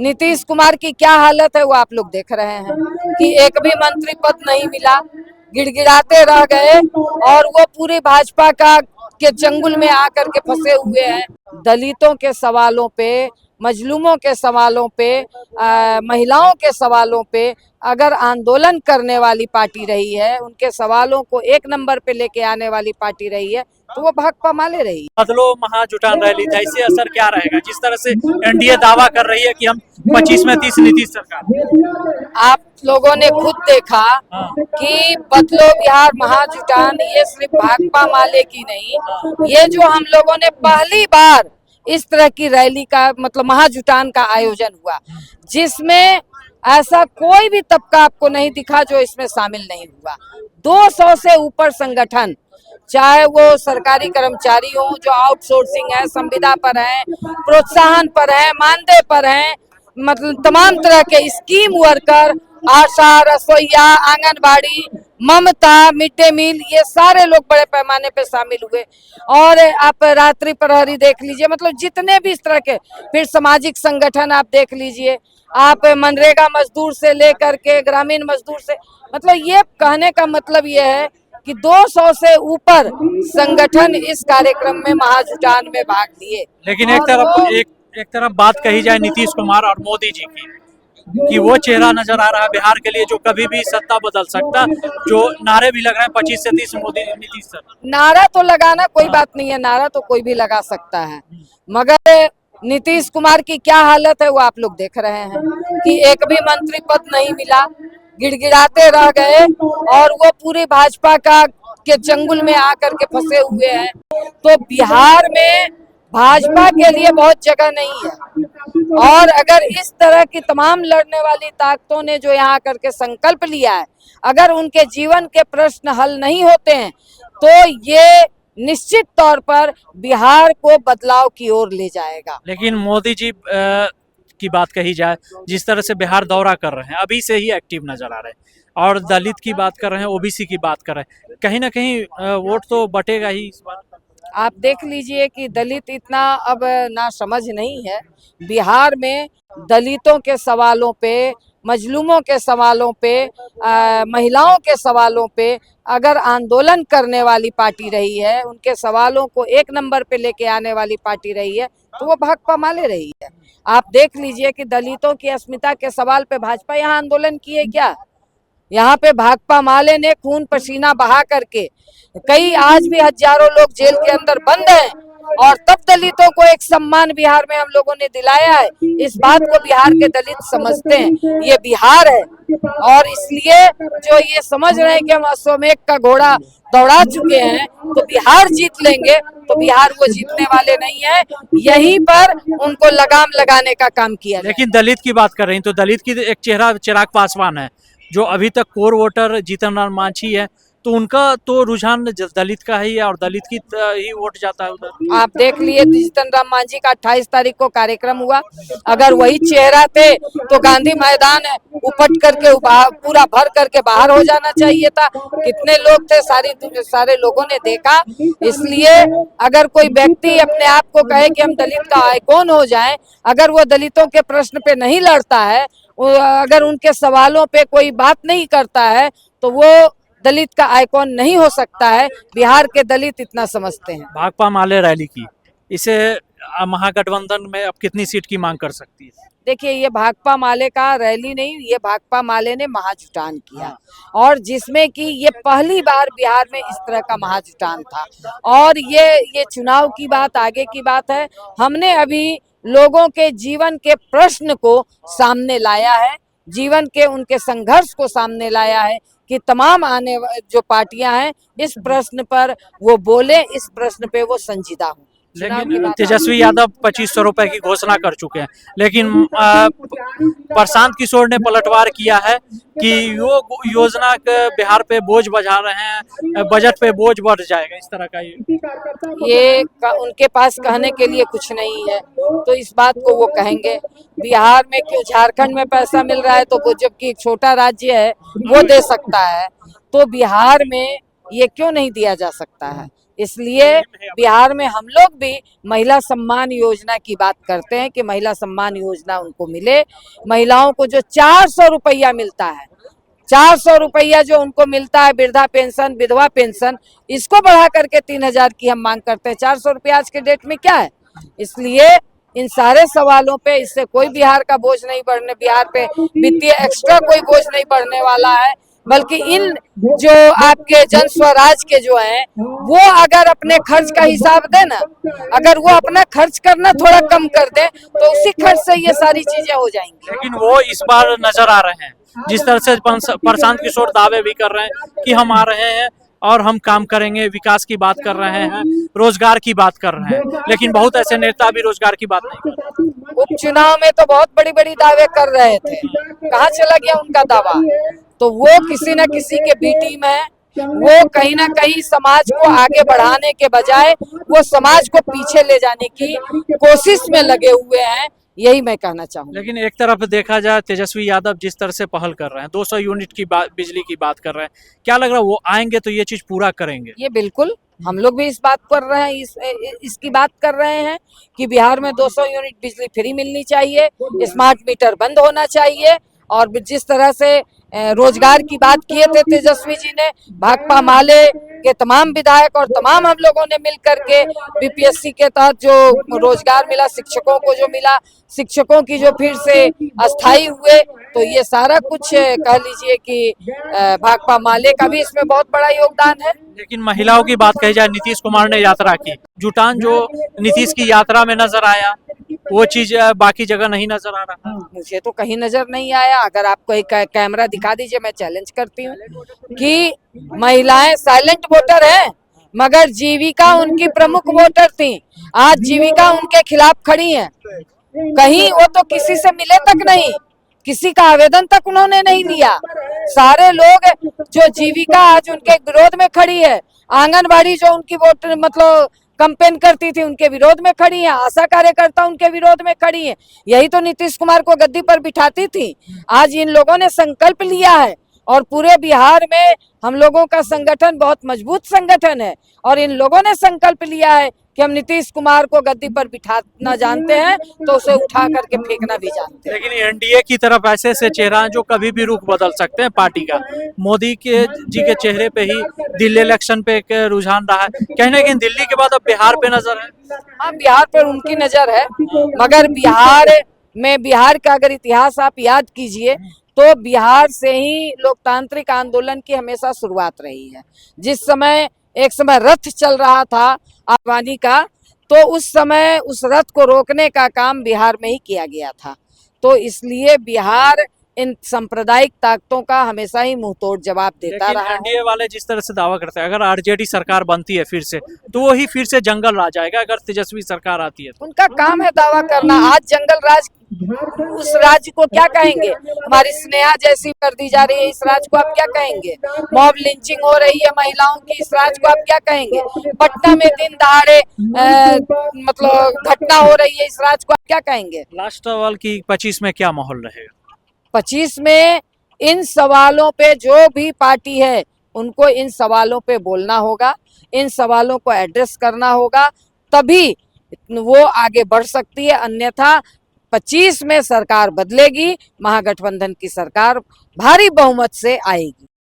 नीतीश कुमार की क्या हालत है वो आप लोग देख रहे हैं कि एक भी मंत्री पद नहीं मिला, गिड़गिड़ाते रह गए और वो पूरी भाजपा का के चंगुल में आकर के फंसे हुए हैं। दलितों के सवालों पे, मजलूमों के सवालों पे, महिलाओं के सवालों पे अगर आंदोलन करने वाली पार्टी रही है, उनके सवालों को एक नंबर पे लेके आने वाली पार्टी रही है, तो वो भाकपा माले रही है। बदलो महाजुटान रैली था, इससे असर क्या रहेगा? जिस तरह से एनडीए दावा कर रही है कि हम 25 में 30 नीतीश सरकार। आप लोगों ने खुद देखा कि बदलो बिहार महाजुटान ये सिर्फ भाकपा माले की नहीं, ये जो हम लोगों ने पहली बार इस तरह की रैली का मतलब महाजुटान का आयोजन हुआ, जिसमें ऐसा कोई भी तबका आपको नहीं दिखा जो इसमें शामिल नहीं हुआ। 200 से ऊपर संगठन, चाहे वो सरकारी कर्मचारी हो जो आउटसोर्सिंग है, संविदा पर है, प्रोत्साहन पर है, मानदेय पर है, मतलब तमाम तरह के स्कीम वर्कर, आशा, रसोईया, आंगनबाड़ी, ममता, मिड डे मील, ये सारे लोग बड़े पैमाने पे शामिल हुए। और आप रात्रि प्रहरी देख लीजिए, मतलब जितने भी इस तरह के, फिर सामाजिक संगठन आप देख लीजिए, आप मनरेगा मजदूर से लेकर के ग्रामीण मजदूर से, मतलब ये कहने का मतलब ये है कि 200 से ऊपर संगठन इस कार्यक्रम में महाजुटान में भाग लिए। लेकिन एक तरफ बात कही जाए नीतीश कुमार और मोदी जी की कि वो चेहरा नजर आ रहा है बिहार के लिए जो कभी भी सत्ता बदल सकता, जो नारे भी लग रहे हैं 25 से 30 मोदी नीतीश सर। नारा तो लगाना कोई बात नहीं है, नारा तो कोई भी लगा सकता है, मगर नीतीश कुमार की क्या हालत है वो आप लोग देख रहे हैं कि एक भी मंत्री पद नहीं मिला, गिड़गिड़ाते रह गए और वो पूरी भाजपा का के चंगुल में आकर के फंसे हुए हैं। तो बिहार में भाजपा के लिए बहुत जगह नहीं है, और अगर इस तरह की तमाम लड़ने वाली ताकतों ने जो यहाँ आकर के संकल्प लिया है, अगर उनके जीवन के प्रश्न हल नहीं होते हैं तो ये निश्चित तौर पर बिहार को बदलाव की ओर ले जाएगा। लेकिन मोदी जी की बात कही जाए, जिस तरह से बिहार दौरा कर रहे हैं, अभी से ही एक्टिव नजर आ रहे हैं, और दलित की बात कर रहे हैं, ओबीसी की बात कर रहे हैं, कहीं ना कहीं वोट तो बटेगा ही इस बार। आप देख लीजिए कि दलित इतना अब ना समझ नहीं है। बिहार में दलितों के सवालों पे, मजलूमों के सवालों पे, महिलाओं के सवालों पे अगर आंदोलन करने वाली पार्टी रही है, उनके सवालों को एक नंबर पे लेके आने वाली पार्टी रही है, तो वो भाकपा माले रही है। आप देख लीजिए कि दलितों की अस्मिता के सवाल पे भाजपा यहाँ आंदोलन किए क्या? यहाँ पे भाकपा माले ने खून पसीना बहा करके, कई आज भी हजारों लोग जेल के अंदर बंद हैं, और तब दलितों को एक सम्मान बिहार में हम लोगों ने दिलाया है। इस बात को बिहार के दलित समझते हैं, ये बिहार है, और इसलिए जो ये समझ रहे हैं कि हम अश्वमेध का घोड़ा दौड़ा चुके हैं तो बिहार जीत लेंगे, तो बिहार वो जीतने वाले नहीं है। यहीं पर उनको लगाम लगाने का काम किया। लेकिन दलित की बात कर रही हैं, तो दलित की एक चेहरा चिराग पासवान है, जो अभी तक कोर वोटर जीतन राम मांझी है, तो उनका तो रुझान दलित का ही है और दलित की ही वोट जाता है उधर। आप देख लिए जीतन राम मांझी का 28 तारीख को कार्यक्रम हुआ, अगर वही चेहरा थे तो गांधी मैदान उपट करके पूरा भर करके बाहर हो जाना चाहिए था। कितने लोग थे, सारे लोगों ने देखा। इसलिए अगर कोई व्यक्ति अपने आप को कहे कि हम दलित का आइकॉन हो जाएं, अगर वो दलितों के प्रश्न पे नहीं लड़ता है, अगर उनके सवालों पे कोई बात नहीं करता है, तो वो दलित का आइकॉन नहीं हो सकता है। बिहार के दलित इतना समझते हैं। भाकपा माले रैली की, इसे महागठबंधन में अब कितनी सीट की मांग कर सकती है? देखिए, ये भाकपा माले का रैली नहीं, ये भाकपा माले ने महाजुटान किया, और जिसमें कि ये पहली बार बिहार में इस तरह का महाजुटान था। और ये चुनाव की बात आगे की बात है। हमने अभी लोगों के जीवन के प्रश्न को सामने लाया है, जीवन के उनके संघर्ष को सामने लाया है कि तमाम आने जो पार्टियां हैं इस प्रश्न पर वो बोले, इस प्रश्न पे वो संजीदा हो। लेकिन तेजस्वी यादव 2500 रुपए की घोषणा कर चुके हैं, लेकिन प्रशांत किशोर ने पलटवार किया है कि योजना के बिहार पे बोझ बढ़ा रहे हैं, बजट पे बोझ बढ़ जाएगा, इस तरह का ये उनके पास कहने के लिए कुछ नहीं है, तो इस बात को वो कहेंगे। बिहार में क्यों, झारखंड में पैसा मिल रहा है तो वो, जबकि एक छोटा राज्य है, वो दे सकता है, तो बिहार में ये क्यों नहीं दिया जा सकता है? इसलिए बिहार में हम लोग भी महिला सम्मान योजना की बात करते हैं कि महिला सम्मान योजना उनको मिले। महिलाओं को जो 400 रुपया मिलता है, 400 रुपया जो उनको मिलता है, वृद्धा पेंशन, विधवा पेंशन, इसको बढ़ा करके 3000 की हम मांग करते हैं। 400 रुपया आज के डेट में क्या है? इसलिए इन सारे सवालों पे इससे कोई बिहार का बोझ नहीं बढ़ने, बिहार पे वित्तीय एक्स्ट्रा कोई बोझ नहीं बढ़ने वाला है, बल्कि इन जो आपके जन स्वराज के जो हैं वो अगर अपने खर्च का हिसाब दे ना, अगर वो अपना खर्च करना थोड़ा कम कर दे तो उसी खर्च से ये सारी चीजें हो जाएंगी। लेकिन वो इस बार नजर आ रहे हैं, जिस तरह से प्रशांत किशोर दावे भी कर रहे हैं कि हम आ रहे हैं और हम काम करेंगे, विकास की बात कर रहे हैं, रोजगार की बात कर रहे हैं, लेकिन बहुत ऐसे नेता भी रोजगार की बात नहीं कर रहे। उपचुनाव में तो बहुत बड़ी बड़ी दावे कर रहे थे, कहाँ चला गया उनका दावा? तो वो किसी न किसी के बी टीम है, वो कहीं ना कहीं समाज को आगे बढ़ाने के बजाय वो समाज को पीछे ले जाने की कोशिश में लगे हुए हैं, यही मैं कहना चाहूँ। लेकिन एक तरफ देखा जाए तेजस्वी यादव जिस तरह से पहल कर रहे हैं, 200 यूनिट की बात, बिजली की बात कर रहे हैं, क्या लग रहा है वो आएंगे तो ये चीज पूरा करेंगे? ये बिल्कुल, हम लोग भी इस बात कर रहे हैं, इसकी बात कर रहे हैं कि बिहार में 200 यूनिट बिजली फ्री मिलनी चाहिए, स्मार्ट मीटर बंद होना चाहिए, और जिस तरह से रोजगार की बात किए थे तेजस्वी जी ने, भाकपा माले के तमाम विधायक और तमाम हम लोगों ने मिल करके बीपीएससी के तहत जो रोजगार मिला, शिक्षकों को जो मिला, शिक्षकों की जो फिर से अस्थायी हुए, तो ये सारा कुछ कह लीजिए कि भाकपा माले का भी इसमें बहुत बड़ा योगदान है। लेकिन महिलाओं की बात कही जाए, नीतीश कुमार ने यात्रा की, जुटान जो नीतीश की यात्रा में नजर आया वो चीज बाकी जगह नहीं नजर आ रहा। मुझे तो कहीं नजर नहीं आया। अगर आपको एक कैमरा दिखा दीजिए, मैं चैलेंज करती हूँ कि महिलाएं साइलेंट वोटर हैं, मगर जीविका उनकी प्रमुख वोटर थी, आज जीविका उनके खिलाफ खड़ी है। कहीं वो तो किसी से मिले तक नहीं, किसी का आवेदन तक उन्होंने नहीं लिया। सारे लोग जो जीविका आज उनके विरोध में खड़ी है, आंगनबाड़ी जो उनकी वोटर मतलब कैंपेन करती थी उनके विरोध में खड़ी है, आशा कार्यकर्ता उनके विरोध में खड़ी है, यही तो नीतीश कुमार को गद्दी पर बिठाती थी। आज इन लोगों ने संकल्प लिया है और पूरे बिहार में हम लोगों का संगठन बहुत मजबूत संगठन है, और इन लोगों ने संकल्प लिया है कि हम नीतीश कुमार को गद्दी पर बिठाना जानते हैं तो उसे उठा करके फेंकना भी जानते हैं। लेकिन एनडीए की तरफ ऐसे ऐसे चेहरा जो कभी भी रुख बदल सकते हैं पार्टी का। मोदी के जी के चेहरे पे ही दिल्ली इलेक्शन पे एक रुझान रहा है, कहने लेकिन दिल्ली के बाद अब बिहार पे नजर है। हाँ, बिहार पर उनकी नजर है, मगर बिहार का अगर इतिहास आप याद कीजिए तो बिहार से ही लोकतांत्रिक आंदोलन की हमेशा शुरुआत रही है। जिस समय एक समय रथ चल रहा था आडवाणी का, तो उस समय उस रथ को रोकने का काम बिहार में ही किया गया था। तो इसलिए बिहार इन सांप्रदायिक ताकतों का हमेशा ही मुंहतोड़ जवाब देता रहा है। एनडीए वाले जिस तरह से दावा करते हैं अगर आरजेडी सरकार बनती है फिर से, तो वही फिर से जंगल राज आएगा अगर तेजस्वी सरकार आती है। उनका काम है दावा करना। आज जंगल राज, उस राज्य को क्या कहेंगे? हमारी स्नेहा जैसी कर दी जा रही है, इस राज्य को आप क्या कहेंगे? मॉब लिंचिंग हो रही है महिलाओं की, इस राज्य को आप क्या कहेंगे? पटना में दिन दहाड़े मतलब घटना हो रही है, इस राज्य को आप क्या कहेंगे? लास्ट सवाल की 25 में क्या माहौल रहेगा? 25 में इन सवालों पे जो भी पार्टी है उनको इन सवालों पे बोलना होगा, इन सवालों को एड्रेस करना होगा, तभी वो आगे बढ़ सकती है। अन्यथा 25 में सरकार बदलेगी, महागठबंधन की सरकार भारी बहुमत से आएगी।